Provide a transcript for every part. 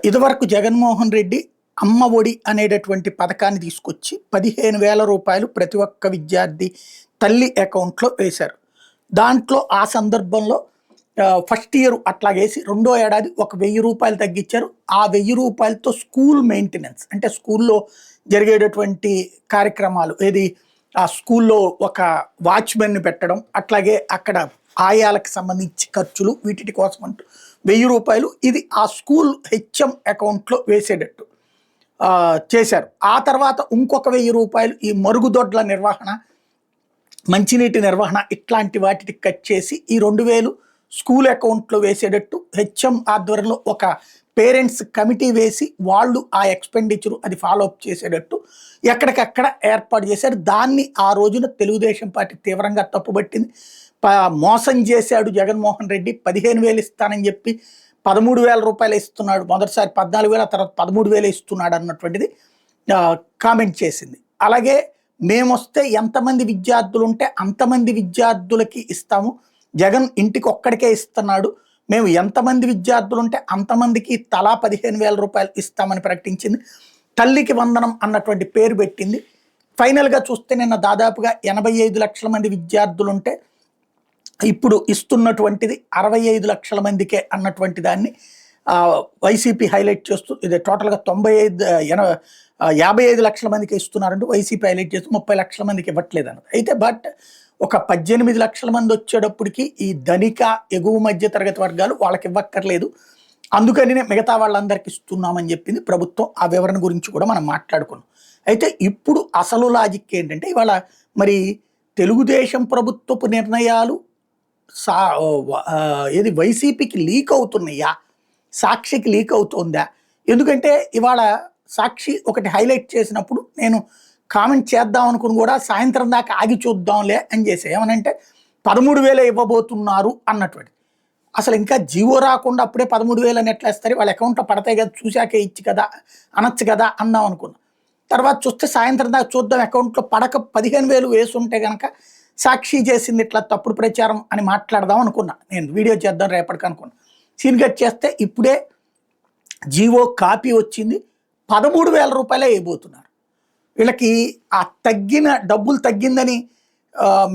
ఇదివరకు జగన్మోహన్ రెడ్డి అమ్మ ఒడి అనేటటువంటి పథకాన్ని తీసుకొచ్చి 15,000 రూపాయలు ప్రతి ఒక్క విద్యార్థి తల్లి అకౌంట్లో వేశారు. దాంట్లో ఆ సందర్భంలో ఫస్ట్ ఇయర్ అట్లాగేసి రెండో ఏడాది ఒక 1,000 రూపాయలు తగ్గించారు. ఆ 1,000 రూపాయలతో స్కూల్ మెయింటెనెన్స్ అంటే స్కూల్లో జరిగేటటువంటి కార్యక్రమాలు ఏది ఆ స్కూల్లో ఒక వాచ్మెన్‌ని పెట్టడం, అట్లాగే అక్కడ ఆయాలకు సంబంధించి ఖర్చులు వీటిటి కోసం అంటూ 1,000 రూపాయలు ఇది ఆ స్కూల్ హెచ్ఎం అకౌంట్లో వేసేటట్టు చేశారు. ఆ తర్వాత ఇంకొక 1,000 రూపాయలు ఈ మరుగుదొడ్ల నిర్వహణ, మంచినీటి నిర్వహణ ఇట్లాంటి వాటికి కట్ చేసి ఈ 2,000 స్కూల్ అకౌంట్లో వేసేటట్టు హెచ్ఎం ఆధ్వర్యంలో ఒక పేరెంట్స్ కమిటీ వేసి వాళ్ళు ఆ ఎక్స్పెండిచర్ అది ఫాలో అప్ చేసేటట్టు ఎక్కడికక్కడ ఏర్పాటు చేశారు. దాన్ని ఆ రోజున తెలుగుదేశం పార్టీ తీవ్రంగా తప్పుబట్టింది. మోసం చేశాడు జగన్మోహన్ రెడ్డి, 15,000 ఇస్తానని చెప్పి 13,000 రూపాయలు ఇస్తున్నాడు, మొదటిసారి 14,000 తర్వాత 13,000 ఇస్తున్నాడు అన్నటువంటిది కామెంట్ చేసింది. అలాగే మేమొస్తే ఎంతమంది విద్యార్థులు ఉంటే అంతమంది విద్యార్థులకి ఇస్తాము, జగన్ ఇంటికి ఒక్కడికే ఇస్తున్నాడు, మేము ఎంతమంది విద్యార్థులు ఉంటే అంతమందికి తలా 15,000 రూపాయలు ఇస్తామని ప్రకటించింది. తల్లికి వందనం అన్నటువంటి పేరు పెట్టింది. ఫైనల్గా చూస్తే నిన్న దాదాపుగా 85 లక్షల మంది విద్యార్థులుంటే ఇప్పుడు ఇస్తున్నటువంటిది 65 లక్షల మందికే అన్నటువంటి దాన్ని వైసీపీ హైలైట్ చేస్తూ ఇది టోటల్గా 55 లక్షల మందికి ఇస్తున్నారంటూ వైసీపీ హైలైట్ చేస్తూ 30 లక్షల మందికి ఇవ్వట్లేదు అన్నది. అయితే బట్ ఒక 18 లక్షల మంది వచ్చేటప్పటికి ఈ ధనిక ఎగువ మధ్య తరగతి వర్గాలు వాళ్ళకి ఇవ్వక్కర్లేదు, అందుకని మిగతా వాళ్ళందరికీ ఇస్తున్నామని చెప్పింది ప్రభుత్వం. ఆ వివరణ గురించి కూడా మనం మాట్లాడుకున్నాం. అయితే ఇప్పుడు అసలు లాజిక్ ఏంటంటే ఇవాళ మరి తెలుగుదేశం ప్రభుత్వపు నిర్ణయాలు ఏది వైసీపీకి లీక్ అవుతున్నాయా, సాక్షికి లీక్ అవుతుందా? ఎందుకంటే ఇవాళ సాక్షి ఒకటి హైలైట్ చేసినప్పుడు నేను కామెంట్ చేద్దాం అనుకుని కూడా సాయంత్రం దాకా ఆగి చూద్దాంలే అని చేసే ఏమనంటే 13,000 ఇవ్వబోతున్నారు అన్నటువంటి. అసలు ఇంకా జీవో రాకుండా అప్పుడే 13,000 అని ఎట్లా ఇస్తారు, వాళ్ళ అకౌంట్లో పడతాయి కదా చూశాకే ఇచ్చి కదా అనొచ్చు కదా అన్నాం అనుకున్నాం. తర్వాత చూస్తే సాయంత్రం దాకా చూద్దాం అకౌంట్లో పడక 15,000 వేసి ఉంటే కనుక సాక్షి చేసింది ఇట్లా తప్పుడు ప్రచారం అని మాట్లాడదాం అనుకున్నా, నేను వీడియో చేద్దాం రేపటికి అనుకున్నా. సీన్ కట్ చేస్తే ఇప్పుడే జీవో కాపీ వచ్చింది, 13,000 రూపాయలే వేయబోతున్నారు. వీళ్ళకి ఆ తగ్గిన డబ్బులు తగ్గిందని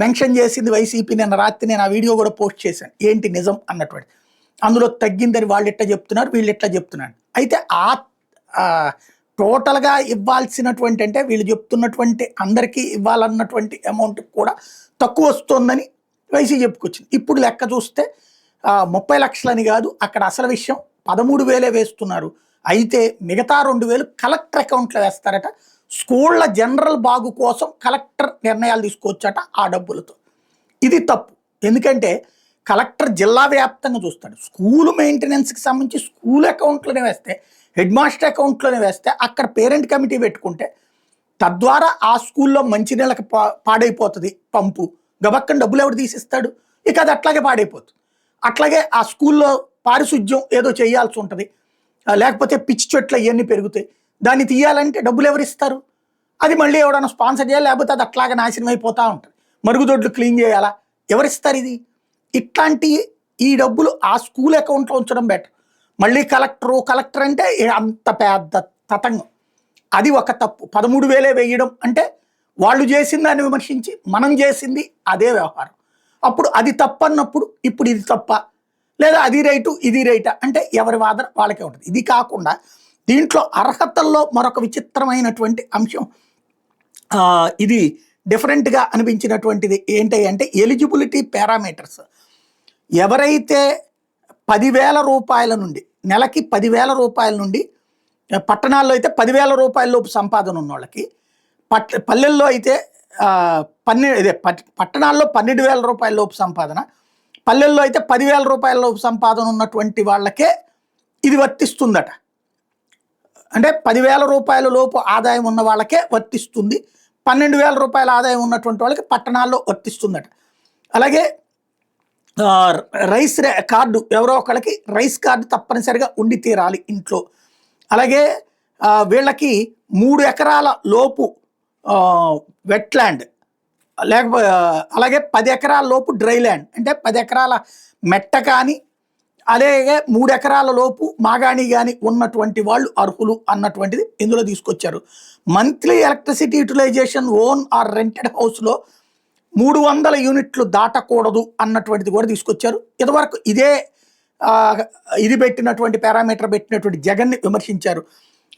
మెన్షన్ చేసింది వైసీపీ. నిన్న రాత్రి నేను ఆ వీడియో కూడా పోస్ట్ చేశాను, ఏంటి నిజం అన్నటువంటి. అందులో తగ్గిందని వాళ్ళు ఎట్లా చెప్తున్నారు, వీళ్ళు ఎట్లా చెప్తున్నారు. అయితే టోటల్గా ఇవ్వాల్సినటువంటి అంటే వీళ్ళు చెప్తున్నటువంటి అందరికీ ఇవ్వాలన్నటువంటి అమౌంట్ కూడా తక్కువ వస్తుందని వైసీపీ చెప్పుకొచ్చింది. ఇప్పుడు లెక్క చూస్తే 30 లక్షలని కాదు, అక్కడ అసలు విషయం 13,000 వేస్తున్నారు. అయితే మిగతా 2,000 కలెక్టర్ అకౌంట్లో వేస్తారట. స్కూళ్ళ జనరల్ బాగు కోసం కలెక్టర్ నిర్ణయాలు తీసుకోవచ్చట ఆ డబ్బులతో. ఇది తప్పు, ఎందుకంటే కలెక్టర్ జిల్లా వ్యాప్తంగా చూస్తాడు. స్కూల్ మెయింటెనెన్స్కి సంబంధించి స్కూల్ అకౌంట్లోనే వేస్తే, హెడ్ మాస్టర్ అకౌంట్లోనే వేస్తే అక్కడ పేరెంట్ కమిటీ పెట్టుకుంటే తద్వారా ఆ స్కూల్లో మంచినీళ్ళకి పాడైపోతుంది పంపు, గబక్కని డబ్బులు ఎవరు తీసిస్తాడు, ఇక అది అట్లాగే పాడైపోతుంది. అట్లాగే ఆ స్కూల్లో పారిశుధ్యం ఏదో చేయాల్సి ఉంటుంది, లేకపోతే పిచ్చి చెట్లు ఇవన్నీ పెరుగుతాయి, దాన్ని తీయాలంటే డబ్బులు ఎవరు ఇస్తారు, అది మళ్ళీ ఎవడన్నా స్పాన్సర్ చేయాలి, లేకపోతే అది అట్లాగే నాశనం అయిపోతూ ఉంటుంది. మరుగుదొడ్లు క్లీన్ చేయాలా, ఎవరిస్తారు ఇది? ఇట్లాంటి ఈ డబ్బులు ఆ స్కూల్ అకౌంట్లో ఉంచడం బెటర్. మళ్ళీ కలెక్టర్ అంటే అంత పెద్ద తతంగం, అది ఒక తప్పు. 13,000 వేయడం అంటే వాళ్ళు చేసిన దాన్ని విమర్శించి మనం చేసింది అదే వ్యవహారం. అప్పుడు అది తప్పన్నప్పుడు ఇప్పుడు ఇది తప్ప, లేదా అది రైటు ఇది రైటా అంటే ఎవరి వాదన వాళ్ళకే ఉంటుంది. ఇది కాకుండా దీంట్లో అర్హతల్లో మరొక విచిత్రమైనటువంటి అంశం, ఇది డిఫరెంట్గా అనిపించినటువంటిది ఏంటి అంటే ఎలిజిబిలిటీ పారామీటర్స్. ఎవరైతే 10,000 రూపాయల నుండి నెలకి 10,000 రూపాయల నుండి, పట్టణాల్లో అయితే 10,000 రూపాయల లోపు సంపాదన ఉన్న వాళ్ళకి, పల్లెల్లో అయితే పట్టణాల్లో 12,000 రూపాయల లోపు సంపాదన, పల్లెల్లో అయితే 10,000 రూపాయల లోపు సంపాదన ఉన్నటువంటి వాళ్ళకే ఇది వర్తిస్తుందట. అంటే 10,000 రూపాయల లోపు ఆదాయం ఉన్న వాళ్ళకే వర్తిస్తుంది, 12,000 రూపాయల ఆదాయం ఉన్నటువంటి వాళ్ళకి పట్టణాల్లో వర్తిస్తుందట. అలాగే రైస్ కార్డు, ఎవరో ఒకళ్ళకి రైస్ కార్డు తప్పనిసరిగా ఉండి తీరాలి ఇంట్లో. అలాగే వీళ్ళకి 3 ఎకరాల లోపు వెట్లాండ్, లేకపోతే అలాగే 10 ఎకరాల లోపు డ్రై ల్యాండ్, అంటే 10 ఎకరాల మెట్ట కానీ అలాగే 3 ఎకరాల లోపు మాగాణి కానీ ఉన్నటువంటి వాళ్ళు అర్హులు అన్నటువంటిది ఇందులో తీసుకొచ్చారు. Monthly electricity utilization own or rented హౌస్లో 300 యూనిట్లు దాటకూడదు అన్నటువంటిది కూడా తీసుకొచ్చారు. ఇదివరకు ఇదే ఇది పెట్టినటువంటి పారామీటర్ పెట్టినటువంటి జగన్ని విమర్శించారు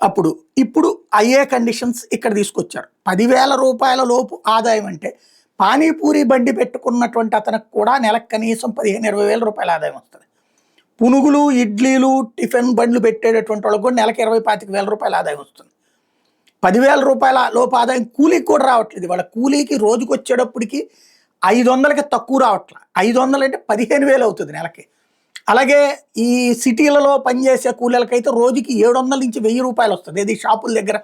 అప్పుడు. ఇప్పుడు అయ్యే కండిషన్స్ ఇక్కడ తీసుకొచ్చారు. 10,000 రూపాయల లోపు ఆదాయం అంటే పానీపూరి బండి పెట్టుకున్నటువంటి అతనికి కూడా నెలకు కనీసం 15,000-20,000 రూపాయల ఆదాయం వస్తుంది. పునుగులు, ఇడ్లీలు, టిఫిన్ బండ్లు పెట్టేటటువంటి వాళ్ళకి కూడా నెలకు 20,000-25,000 రూపాయల ఆదాయం వస్తుంది. 10,000 రూపాయల లోపు ఆదాయం కూలీకి కూడా రావట్లేదు. వాళ్ళ కూలీకి రోజుకి వచ్చేటప్పటికి 500కి తక్కువ రావట్లేదు. 500 అంటే 15,000 అవుతుంది నెలకి. అలాగే ఈ సిటీలలో పనిచేసే కూలీలకైతే రోజుకి 700 నుంచి 1,000 రూపాయలు వస్తుంది. ఇది షాపుల దగ్గర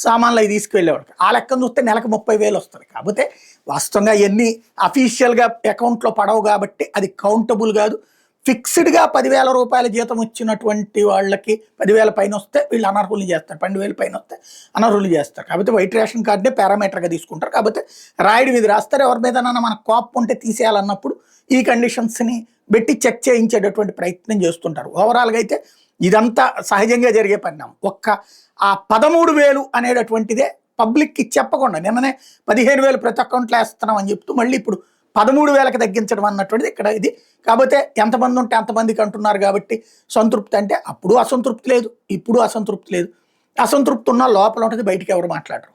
సామాన్లు అవి తీసుకువెళ్ళేవాడికి. ఆ లెక్కను చూస్తే నెలకు 30,000 వస్తుంది. కాకపోతే వాస్తవంగా ఎన్ని అఫీషియల్గా అకౌంట్లో పడవు కాబట్టి అది కౌంటబుల్ కాదు. ఫిక్స్డ్గా 10,000 రూపాయల జీతం వచ్చినటువంటి వాళ్ళకి 10,000 పైన వస్తే వీళ్ళు అనర్హులు చేస్తారు, 12,000 పైన వస్తే అనర్హులు చేస్తారు. కాబట్టి వైట్ రేషన్ కార్డునే పారామీటర్గా తీసుకుంటారు. కాకపోతే రాయుడు మీద రాస్తారు. ఎవరి మీదనన్నా మన కోపం ఉంటే తీసేయాలన్నప్పుడు ఈ కండిషన్స్ని పెట్టి చెక్ చేయించేటటువంటి ప్రయత్నం చేస్తుంటారు. ఓవరాల్గా అయితే ఇదంతా సహజంగా జరిగే పరిణామం. ఆ 13,000 అనేటటువంటిదే పబ్లిక్కి చెప్పకుండా నిన్ననే 15,000 ప్రతి అకౌంట్లో వేస్తున్నాం అని చెప్తూ మళ్ళీ ఇప్పుడు 13,000కి తగ్గించడం అన్నటువంటిది ఇక్కడ ఇది. కాకపోతే ఎంతమంది ఉంటే అంతమందికి అంటున్నారు కాబట్టి సంతృప్తి అంటే అప్పుడు అసంతృప్తి లేదు, ఇప్పుడు అసంతృప్తి లేదు. అసంతృప్తి ఉన్న లోపల ఉంటుంది, బయటికి ఎవరు మాట్లాడరు.